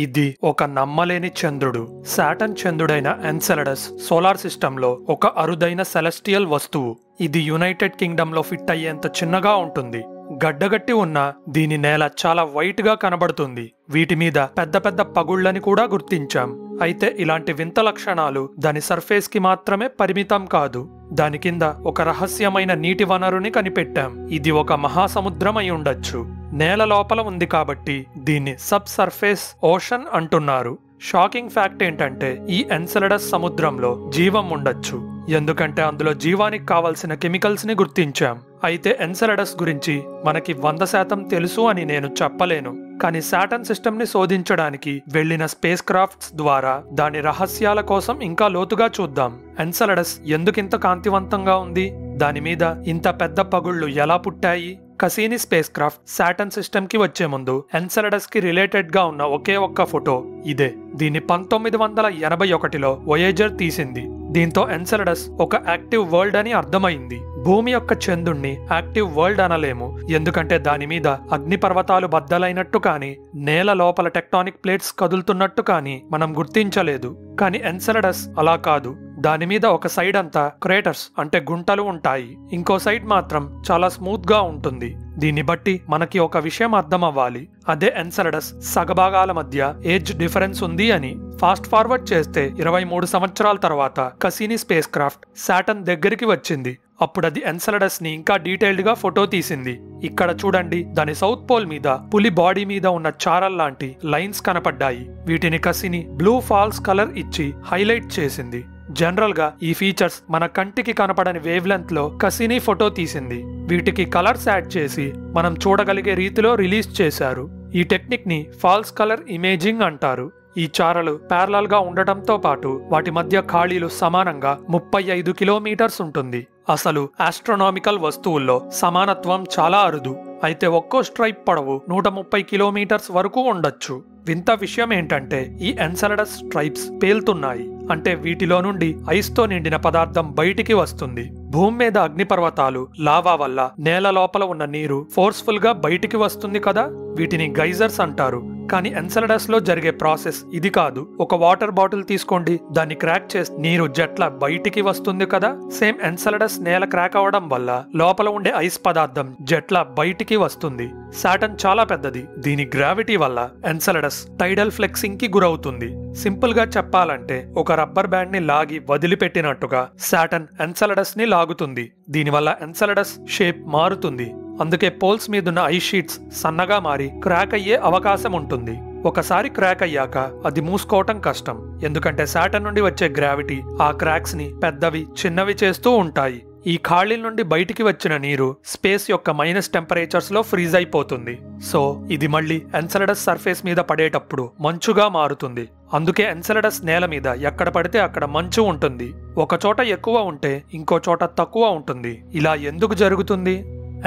ఇది ఒక నమ్మలేని చంద్రుడు. సాటర్న్ చంద్రుడైన ఎన్సెలడస్ సోలార్ సిస్టంలో ఒక అరుదైన సెలెస్టియల్ వస్తువు. ఇది యునైటెడ్ కింగ్డమ్ లో ఫిట్ అయ్యేంత చిన్నగా ఉంటుంది. గడ్డగట్టి ఉన్న దీని నేల చాలా వైట్ గా కనబడుతుంది. వీటి మీద పెద్ద పెద్ద పగుళ్లని కూడా గుర్తించాం. అయితే ఇలాంటి వింత లక్షణాలు దాని సర్ఫేస్ కి మాత్రమే పరిమితం కాదు. దాని కింద ఒక రహస్యమైన నీటి వనరుని కనిపెట్టాం. ఇది ఒక మహాసముద్రం అయి ఉండొచ్చు. నేల లోపల ఉంది కాబట్టి దీన్ని సబ్ సర్ఫేస్ ఓషన్ అంటున్నారు. షాకింగ్ ఫ్యాక్ట్ ఏంటంటే ఈ ఎన్సెలడస్ సముద్రంలో జీవం ఉండొచ్చు. ఎందుకంటే అందులో జీవానికి కావలసిన కెమికల్స్ ని గుర్తించాం. అయితే ఎన్సెలడస్ గురించి మనకి 100% తెలుసు అని నేను చెప్పలేను. కానీ సాటర్న్ సిస్టమ్ ని శోధించడానికి వెళ్లిన స్పేస్ క్రాఫ్ట్స్ ద్వారా దాని రహస్యాల కోసం ఇంకా లోతుగా చూద్దాం. ఎన్సెలడస్ ఎందుకింత కాంతివంతంగా ఉంది? దాని మీద ఇంత పెద్ద పగుళ్లు ఎలా పుట్టాయి? కసీని స్పేస్ క్రాఫ్ట్ సాటర్న్ సిస్టమ్ కి వచ్చే ముందు ఎన్సెలడస్ కి రిలేటెడ్ గా ఉన్న ఒకే ఒక్క ఫోటో ఇదే. దీన్ని 1981లో వొయేజర్ తీసింది. దీంతో ఎన్సెలడస్ ఒక యాక్టివ్ వరల్డ్ అని అర్థమైంది. భూమి యొక్క చంద్రుణ్ణి యాక్టివ్ వరల్డ్ అనలేము, ఎందుకంటే దాని మీద అగ్నిపర్వతాలు బద్దలైనట్టు కానీ నేల లోపల టెక్టానిక్ ప్లేట్స్ కదులుతున్నట్టు కానీ మనం గుర్తించలేదు. కానీ ఎన్సెలడస్ అలా కాదు. దాని మీద ఒక సైడ్ అంతా క్రేటర్స్ అంటే గుంటలు ఉంటాయి, ఇంకో సైడ్ మాత్రం చాలా స్మూత్ గా ఉంటుంది. దీన్ని బట్టి మనకి ఒక విషయం అర్థం అవ్వాలి, అదే ఎన్సెలడస్ సగభాగాల మధ్య ఏజ్ డిఫరెన్స్ ఉంది అని. ఫాస్ట్ ఫార్వర్డ్ చేస్తే 23 సంవత్సరాల తర్వాత కసీని స్పేస్ క్రాఫ్ట్ సాటర్న్ దగ్గరికి వచ్చింది. అప్పుడు అది ఎన్సెలడస్ ని ఇంకా డీటెయిల్డ్ గా ఫోటో తీసింది. ఇక్కడ చూడండి, దాని సౌత్ పోల్ మీద పులి బాడీ మీద ఉన్న చారల్ లాంటి లైన్స్ కనపడ్డాయి. వీటిని కసిని బ్లూ ఫాల్స్ కలర్ ఇచ్చి హైలైట్ చేసింది. జనరల్ గా ఈ ఫీచర్స్ మన కంటికి కనపడని వేవ్ లెంత్ లో కసిని ఫోటో తీసింది. వీటికి కలర్స్ యాడ్ చేసి మనం చూడగలిగే రీతిలో రిలీజ్ చేశారు. ఈ టెక్నిక్ ని ఫాల్స్ కలర్ ఇమేజింగ్ అంటారు. ఈ చారలు ప్యారలల్ గా ఉండటంతో పాటు వాటి మధ్య ఖాళీలు సమానంగా 35 కిలోమీటర్స్ ఉంటుంది. అసలు ఆస్ట్రోనామికల్ వస్తువుల్లో సమానత్వం చాలా అరుదు. అయితే ఒక్కో స్ట్రైప్ పొడవు 130 కిలోమీటర్స్ వరకు ఉండొచ్చు. వింత విషయం ఏంటంటే ఈ ఎన్సెలడస్ స్ట్రైప్స్ పేలుతున్నాయి. అంటే వీటిలో నుండి ఐస్ తో నిండిన పదార్థం బయటికి వస్తుంది. భూమి మీద అగ్నిపర్వతాలు లావా వల్ల నేల లోపల ఉన్న నీరు ఫోర్స్ఫుల్ గా బయటికి వస్తుంది కదా, వీటిని గైజర్స్ అంటారు. కానీ ఎన్సెలడస్ లో జరిగే ప్రాసెస్ ఇది కాదు. ఒక వాటర్ బాటిల్ తీసుకోండి, దాన్ని క్రాక్ చేసి నీరు జట్ల బయటికి వస్తుంది కదా, సేమ్ ఎన్సెలడస్ నేల క్రాక్ అవడం వల్ల లోపల ఉండే ఐస్ పదార్థం జట్ల బయటికి వస్తుంది. సాటర్న్ చాలా పెద్దది. దీని గ్రావిటీ వల్ల ఎన్సెలడస్ టైడల్ ఫ్లెక్సింగ్ కి గురవుతుంది. సింపుల్ గా చెప్పాలంటే ఒక రబ్బర్ బ్యాండ్ ని లాగి వదిలిపెట్టినట్టుగా సాటర్న్ ఎన్సెలడస్ ని లాగుతుంది. దీనివల్ల ఎన్సెలడస్ షేప్ మారుతుంది. అందుకే పోల్స్ మీదున్న ఐస్ షీట్స్ సన్నగా మారి క్రాక్ అయ్యే అవకాశం ఉంటుంది. ఒకసారి క్రాక్ అయ్యాక అది మూసుకోవటం కష్టం, ఎందుకంటే సాటర్న్ నుండి వచ్చే గ్రావిటీ ఆ క్రాక్స్ ని పెద్దవి చిన్నవి చేస్తూ ఉంటాయి. ఈ ఖాళీల నుండి బయటికి వచ్చిన నీరు స్పేస్ యొక్క మైనస్ టెంపరేచర్స్ లో ఫ్రీజ్ అయిపోతుంది. సో ఇది మళ్ళీ ఎన్సెలడస్ సర్ఫేస్ మీద పడేటప్పుడు మంచుగా మారుతుంది. అందుకే ఎన్సెలడస్ నేల మీద ఎక్కడ పడితే అక్కడ మంచు ఉంటుంది. ఒక చోట ఎక్కువ ఉంటే ఇంకో చోట తక్కువ ఉంటుంది. ఇలా ఎందుకు జరుగుతుంది?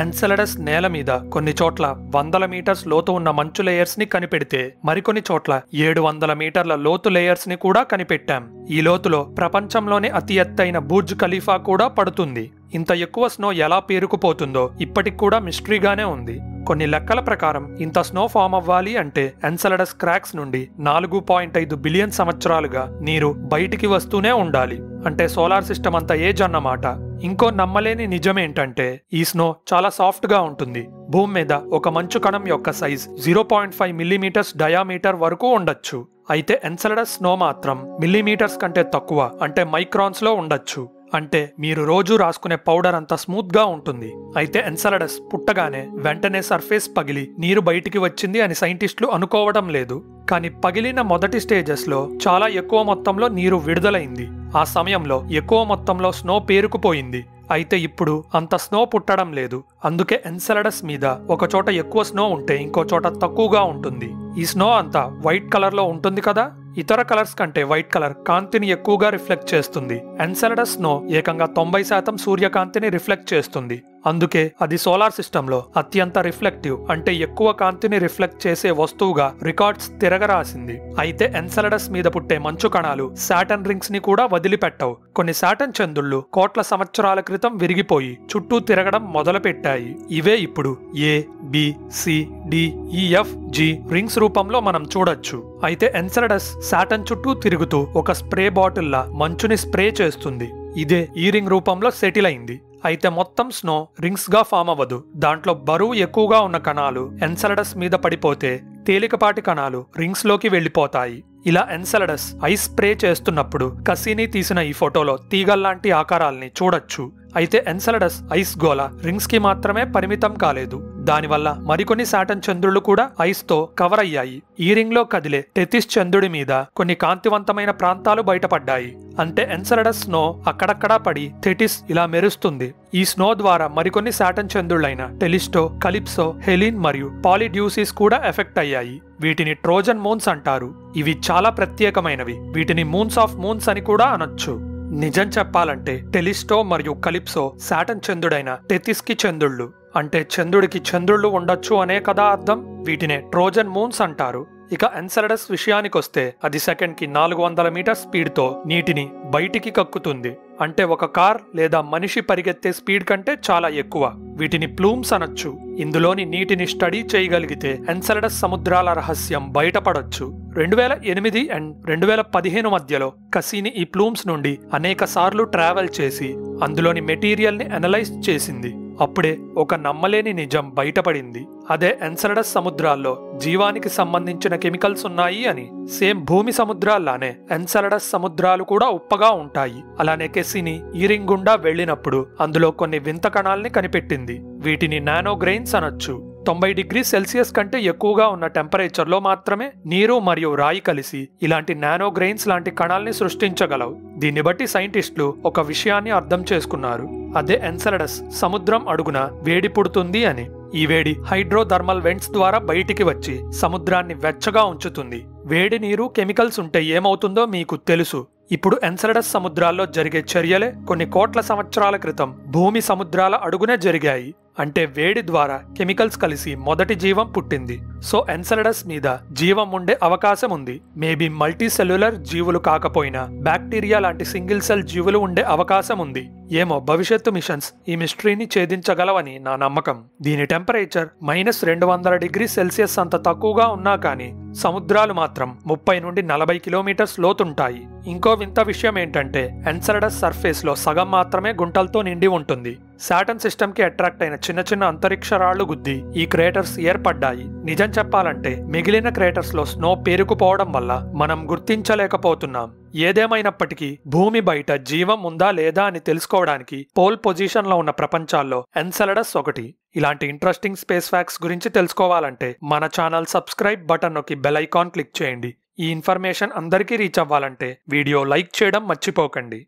ఎన్సెలడస్ నేల మీద కొన్ని చోట్ల 100 మీటర్స్ లోతు ఉన్న మంచు లేయర్స్ ని కనిపెడితే మరికొన్ని చోట్ల 700 మీటర్ల లోతు లేయర్స్ ని కూడా కనిపెట్టాం. ఈ లోతులో ప్రపంచంలోనే అతి ఎత్తైన బుర్జ్ ఖలీఫా కూడా పడుతుంది. ఇంత ఎక్కువ స్నో ఎలా పేరుకుపోతుందో ఇప్పటికి కూడా మిస్టరీగానే ఉంది. కొన్ని లెక్కల ప్రకారం ఇంత స్నో ఫామ్ అవ్వాలి అంటే ఎన్సెలడస్ క్రాక్స్ నుండి 4.5 బిలియన్ సంవత్సరాలుగా నీరు బయటికి వస్తూనే ఉండాలి. అంటే సోలార్ సిస్టమ్ అంత ఏజ్ అన్నమాట. ఇంకో నమ్మలేని నిజమేంటంటే ఈ స్నో చాలా సాఫ్ట్ గా ఉంటుంది. భూమి మీద ఒక మంచు కణం యొక్క సైజ్ 0.5 మిల్లీమీటర్స్ డయామీటర్ వరకు ఉండొచ్చు. అయితే ఎన్సెలడస్ స్నో మాత్రం మిల్లీమీటర్స్ కంటే తక్కువ, అంటే మైక్రాన్స్ లో ఉండొచ్చు. అంటే మీరు రోజు రాసుకునే పౌడర్ అంత స్మూత్ గా ఉంటుంది. అయితే ఎన్సెలడస్ పుట్టగానే వెంటనే సర్ఫేస్ పగిలి నీరు బయటికి వచ్చింది అని సైంటిస్టులు అనుకోవడం లేదు. కానీ పగిలిన మొదటి స్టేజెస్ లో చాలా ఎక్కువ మొత్తంలో నీరు విడుదలైంది. ఆ సమయంలో ఎక్కువ మొత్తంలో స్నో పేరుకుపోయింది. అయితే ఇప్పుడు అంత స్నో పుట్టడం లేదు. అందుకే ఎన్సెలడస్ మీద ఒక చోట ఎక్కువ స్నో ఉంటే ఇంకో చోట తక్కువగా ఉంటుంది. ఈ స్నో అంతా వైట్ కలర్ లో ఉంటుంది కదా. ఇతర కలర్స్ కంటే వైట్ కలర్ కాంతిని ఎక్కువగా రిఫ్లెక్ట్ చేస్తుంది. ఎన్సెలడస్ స్నో ఏకంగా 90% సూర్యకాంతిని రిఫ్లెక్ట్ చేస్తుంది. అందుకే అది సోలార్ సిస్టమ్ లో అత్యంత రిఫ్లెక్టివ్, అంటే ఎక్కువ కాంతిని రిఫ్లెక్ట్ చేసే వస్తువుగా రికార్డ్స్ తిరగరాసింది. అయితే ఎన్సెలడస్ మీద పుట్టే మంచు కణాలు సాటర్న్ రింగ్స్ ని కూడా వదిలిపెట్టవు. కొన్ని సాటర్న్ చంద్రుళ్లు కోట్ల సంవత్సరాల క్రితం విరిగిపోయి చుట్టూ తిరగడం మొదలుపెట్టాయి. పెట్టాయి. ఇవే ఇప్పుడు A, B, C, D, E, F, G rings రూపంలో మనం చూడొచ్చు. అయితే ఎన్సెలడస్ సాటర్న్ చుట్టూ తిరుగుతూ ఒక స్ప్రే బాటిల్లా మంచుని స్ప్రే చేస్తుంది. ఇదే ఈ రింగ్ రూపంలో సెటిల్ అయింది. అయితే మొత్తం స్నో రింగ్స్ గా ఫామ్ అవ్వదు. దాంట్లో బరువు ఎక్కువగా ఉన్న కణాలు ఎన్సెలడస్ మీద పడిపోతే తేలికపాటి కణాలు రింగ్స్ లోకి వెళ్లిపోతాయి. ఇలా ఎన్సెలడస్ ఐస్ స్ప్రే చేస్తున్నప్పుడు కసీని తీసిన ఈ ఫోటోలో తీగల్లాంటి ఆకారాల్ని చూడొచ్చు. అయితే ఎన్సెలడస్ ఐస్ గోళ రింగ్స్ కి మాత్రమే పరిమితం కాలేదు. దానివల్ల మరికొన్ని సాటర్న్ చంద్రులు కూడా ఐస్ తో కవర్ అయ్యాయి. ఈ రింగ్ లో కదిలే టెథిస్ చంద్రుడి మీద కొన్ని కాంతివంతమైన ప్రాంతాలు బయటపడ్డాయి. అంటే ఎన్సెలడస్ స్నో అక్కడక్కడా పడి టెథిస్ ఇలా మెరుస్తుంది. ఈ స్నో ద్వారా మరికొన్ని సాటర్న్ చంద్రులైన టెలిస్టో, కలిప్సో, హెలిన్ మరియు పాలిడ్యూసిస్ కూడా ఎఫెక్ట్ అయ్యాయి. వీటిని ట్రోజన్ మూన్స్ అంటారు. ఇవి చాలా ప్రత్యేకమైనవి. వీటిని మూన్స్ ఆఫ్ మూన్స్ అని కూడా అనొచ్చు. నిజం చెప్పాలంటే టెలిస్టో మరియు కలిప్సో సాటర్న్ చంద్రుడైన టెథిస్ కి చంద్రుళ్ళు. అంటే చంద్రుడికి చంద్రుళ్ళు ఉండొచ్చు అనే కదా అర్థం. వీటినే ట్రోజన్ మూన్స్ అంటారు. ఇక ఎన్సెలడస్ విషయానికొస్తే అది సెకండ్కి 400 మీటర్ స్పీడ్తో నీటిని బయటికి కక్కుతుంది. అంటే ఒక కార్ లేదా మనిషి పరిగెత్తే స్పీడ్ కంటే చాలా ఎక్కువ. వీటిని ప్లూమ్స్ అనొచ్చు. ఇందులోని నీటిని స్టడీ చేయగలిగితే ఎన్సెలడస్ సముద్రాల రహస్యం బయటపడొచ్చు. 2008 అండ్ 2015 మధ్యలో కసీని ఈ ప్లూమ్స్ నుండి అనేక సార్లు ట్రావెల్ చేసి అందులోని మెటీరియల్ ని అనలైజ్ చేసింది. అప్పుడే ఒక నమ్మలేని నిజం బయటపడింది. అదే ఎన్సెలడస్ సముద్రాల్లో జీవానికి సంబంధించిన కెమికల్స్ ఉన్నాయి అని. సేమ్ భూమి సముద్రాల్లానే ఎన్సెలడస్ సముద్రాలు కూడా ఉప్పగా ఉంటాయి. అలానే కెసిని ఈ రింగ్ గుండా వెళ్లినప్పుడు అందులో కొన్ని వింత కణాల్ని కనిపెట్టింది. వీటిని నానోగ్రెయిన్స్ అనొచ్చు. 90 డిగ్రీ సెల్సియస్ కంటే ఎక్కువగా ఉన్న టెంపరేచర్ లో మాత్రమే నీరు మరియు రాయి కలిసి ఇలాంటి నానోగ్రెయిన్స్ లాంటి కణాల్ని సృష్టించగలవు. దీన్ని బట్టి సైంటిస్టులు ఒక విషయాన్ని అర్థం చేసుకున్నారు. అదే ఎన్సెలడస్ సముద్రం అడుగున వేడి పుడుతుంది అని. ఈ వేడి హైడ్రోథర్మల్ వెంట్స్ ద్వారా బయటికి వచ్చి సముద్రాన్ని వెచ్చగా ఉంచుతుంది. వేడి నీరు కెమికల్స్ ఉంటే ఏమవుతుందో మీకు తెలుసు. ఇప్పుడు ఎన్సెలడస్ సముద్రాల్లో జరిగే చర్యలే కొన్ని కోట్ల సంవత్సరాల క్రితం భూమి సముద్రాల అడుగునే జరిగాయి. అంటే వేడి ద్వారా కెమికల్స్ కలిసి మొదటి జీవం పుట్టింది. సో ఎన్సెలడస్ మీద జీవం ఉండే అవకాశం ఉంది. మేబీ మల్టీ సెల్యులర్ జీవులు కాకపోయినా బ్యాక్టీరియా లాంటి సింగిల్ సెల్ జీవులు ఉండే అవకాశం ఉంది. ఏమో, భవిష్యత్తు మిషన్స్ ఈ మిస్టరీని ఛేదించగలవని నా నమ్మకం. దీని టెంపరేచర్ -200 డిగ్రీ సెల్సియస్ అంత తక్కువగా ఉన్నా కానీ సముద్రాలు మాత్రం 30 నుండి 40 కిలోమీటర్స్ లోతుంటాయి. ఇంకో వింత విషయం ఏంటంటే ఎన్సెలడస్ సర్ఫేస్ లో సగం మాత్రమే గుంటలతో నిండి ఉంటుంది. సాటర్న్ సిస్టమ్ కి అట్రాక్ట్ అయిన చిన్న చిన్న అంతరిక్ష రాళ్లు గుద్ది ఈ క్రేటర్స్ ఏర్పడ్డాయి. నిజం చెప్పాలంటే మిగిలిన క్రేటర్స్ లో స్నో పేరుకుపోవడం వల్ల మనం గుర్తించలేకపోతున్నాం. ఏదేమైనప్పటికీ భూమి బయట జీవం ఉందా లేదా అని తెలుసుకోవడానికి పోల్ పొజిషన్ లో ఉన్న ప్రపంచాల్లో ఎన్సెలడస్ ఒకటి. ఇలాంటి ఇంట్రెస్టింగ్ స్పేస్ ఫ్యాక్ట్స్ గురించి తెలుసుకోవాలంటే మన ఛానల్ సబ్స్క్రైబ్ బటన్ నొక్కి బెల్ ఐకాన్ క్లిక్ చేయండి. ఈ ఇన్ఫర్మేషన్ అందరికీ రీచ్ అవ్వాలంటే వీడియో లైక్ చేయడం మర్చిపోకండి.